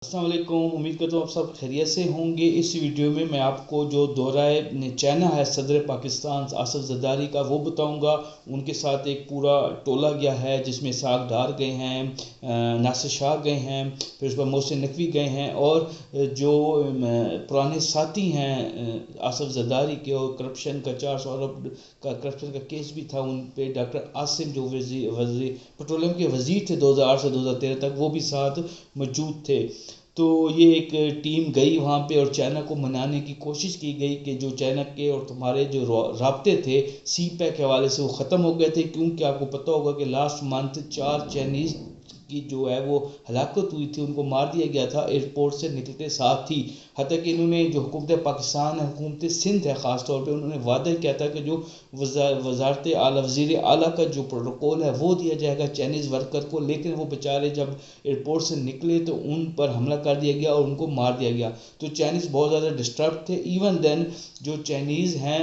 अस्सलाम वालेकुम। उम्मीद करता हूँ आप सब खैरियत से होंगे। इस वीडियो में मैं आपको जो दौरा चाइना है सदर पाकिस्तान आसिफ जरदारी का वो बताऊंगा। उनके साथ एक पूरा टोला गया है जिसमें साग डार गए हैं, नासिर शाह गए हैं, फिर उस पर मोहसिन नकवी गए हैं और जो पुराने साथी हैं आसिफ जरदारी के और करप्शन का 400 अरब का करप्शन का केस भी था उन पे। डॉक्टर आसिम जो वज़ीर पेट्रोलियम के वज़ीर थे 2008 से 2013 तक, वो भी साथ मौजूद थे। तो ये एक टीम गई वहाँ पे और चाइना को मनाने की कोशिश की गई कि जो चाइना के और तुम्हारे जो राब्ते थे सी पैक के हवाले से वो ख़त्म हो गए थे, क्योंकि आपको पता होगा कि लास्ट मंथ 4 चाइनीज़ की जो है वो हलाकत हुई थी, उनको मार दिया गया था एयरपोर्ट से निकलते साथ ही। हत्या कि इन्होंने जो हुकूमत पाकिस्तान है, हुकूमत सिंध है ख़ास तौर पे, उन्होंने वादा किया था कि जो वजारत आला वज़ीर आला का जो प्रोटोकॉल है वो दिया जाएगा चाइनीज़ वर्कर को, लेकिन वो बेचारे जब एयरपोर्ट से निकले तो उन पर हमला कर दिया गया और उनको मार दिया गया। तो चाइनीज़ बहुत ज़्यादा डिस्टर्ब थे। इवन देन जो चाइनीज़ हैं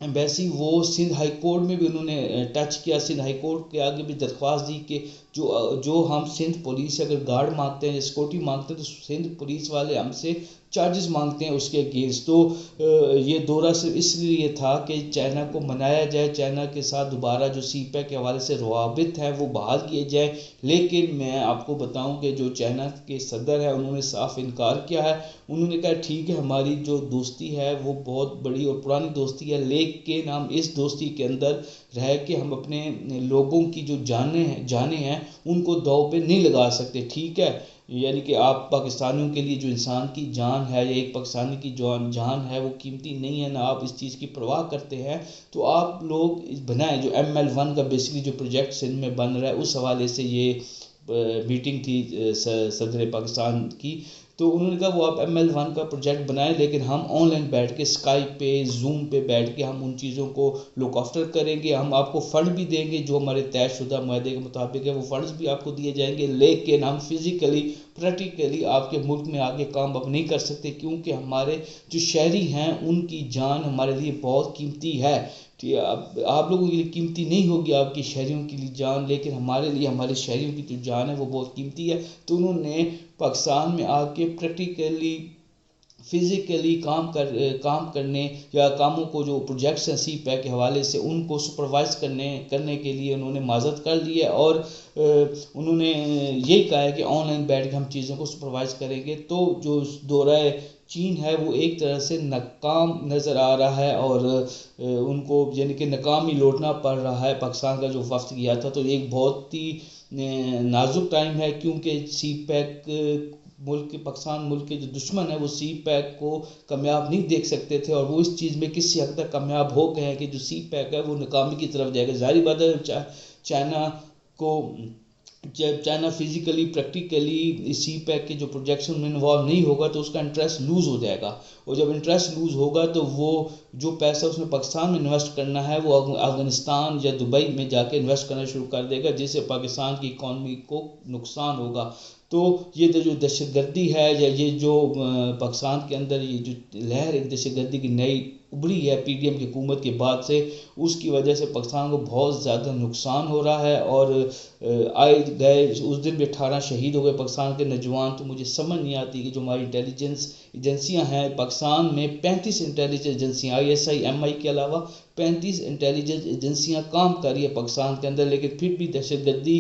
एम्बेसी, वो सिंध हाई कोर्ट में भी उन्होंने टच किया, सिंध हाई कोर्ट के आगे भी दरख्वास्त दी कि जो हम सिंध पुलिस से अगर गार्ड मांगते हैं, सिक्योरिटी मांगते हैं, तो सिंध पुलिस वाले हमसे चार्जेस मांगते हैं उसके अगेंस्ट। तो ये दौरा सिर्फ इसलिए था कि चाइना को मनाया जाए, चाइना के साथ दोबारा जो सी पैक के हवाले से रवाबित हैं वो बहाल किए जाए। लेकिन मैं आपको बताऊं कि जो चाइना के सदर है उन्होंने साफ इनकार किया है। उन्होंने कहा ठीक है, हमारी जो दोस्ती है वो बहुत बड़ी और पुरानी दोस्ती है, लेकिन हम इस दोस्ती के अंदर रह के हम अपने लोगों की जो जाने हैं उनको दांव पे नहीं लगा सकते। ठीक है, यानी कि आप पाकिस्तानियों के लिए जो इंसान की जान है या एक पाकिस्तानी की जान है वो कीमती नहीं है ना, आप इस चीज़ की परवाह करते हैं, तो आप लोग बनाएं। जो ML1 का बेसिकली जो प्रोजेक्ट सिंध में बन रहा है उस हवाले से ये मीटिंग थी सदर पाकिस्तान की। तो उन्होंने कहा वो आप ML1 का प्रोजेक्ट बनाएं, लेकिन हम ऑनलाइन बैठ के स्काइप पे जूम पे बैठ के हम उन चीज़ों को लुक आफ्टर करेंगे। हम आपको फ़ंड भी देंगे जो हमारे तयशुदा मुआहदे के मुताबिक है, वो फ़ंड्स भी आपको दिए जाएंगे, लेकिन हम फिज़िकली प्रैक्टिकली आपके मुल्क में आके काम अब नहीं कर सकते, क्योंकि हमारे जो शहरी हैं उनकी जान हमारे लिए बहुत कीमती है। आप लोगों के लिए कीमती नहीं होगी आपकी शहरियों के लिए जान, लेकिन हमारे लिए हमारे शहरियों की जो जान है वो बहुत कीमती है। तो उन्होंने पाकिस्तान में आके प्रैक्टिकली फिज़िकली काम करने या कामों को जो प्रोजेक्ट्स हैं सी पैक के हवाले से उनको सुपरवाइज करने के लिए उन्होंने माजरत कर ली है और उन्होंने यही कहा है कि ऑनलाइन बैठ के हम चीज़ों को सुपरवाइज करेंगे। तो जो दौरा चीन है वो एक तरह से नाकाम नज़र आ रहा है और उनको यानी कि नाकाम ही लौटना पड़ रहा है। पाकिस्तान का जो वफ्द गया था तो एक बहुत ही नाजुक टाइम है, क्योंकि सी पैक पाकिस्तान मुल्क के जो दुश्मन है वो सी पैक को कामयाब नहीं देख सकते थे, और वो इस चीज़ में किसी हद तक कामयाब हो गए हैं कि जो सी पैक है वो नाकामी की तरफ जाएगा। ज़ाहिर बात है चाइना फिज़िकली प्रैक्टिकली सी पैक के जो प्रोजेक्शन में इन्वॉल्व नहीं होगा तो उसका इंटरेस्ट लूज़ हो जाएगा, और जब इंटरेस्ट लूज़ होगा तो वो जो पैसा उसने पाकिस्तान में इन्वेस्ट करना है वो अफगानिस्तान या दुबई में जाके इन्वेस्ट करना शुरू कर देगा, जिससे पाकिस्तान की इकॉनमी को नुकसान होगा। तो ये जो दहशतगर्दी है या ये जो पाकिस्तान के अंदर ये जो लहर एक दहशतगर्दी की नई उभरी है PDM की हुकूमत के बाद से, उसकी वजह से पाकिस्तान को बहुत ज़्यादा नुकसान हो रहा है। और आए गए उस दिन भी 18 शहीद हो गए पाकिस्तान के नौजवान। तो मुझे समझ नहीं आती कि जो हमारी इंटेलिजेंस एजेंसियां हैं पाकिस्तान में, 35 इंटेलिजेंस एजेंसियां ISI MI के अलावा 35 इंटेलिजेंस एजेंसियां काम कर रही है पाकिस्तान के अंदर, लेकिन फिर भी दहशतगर्दी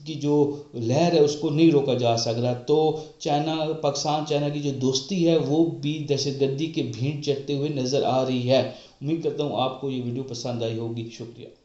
की जो लहर है उसको नहीं रोका जा सक रहा। तो चाइना की जो दोस्ती है वो भी दहशतगर्दी के भीड़ चढ़ते हुए नज़र आ रही है। उम्मीद करता हूँ आपको ये वीडियो पसंद आई होगी। शुक्रिया।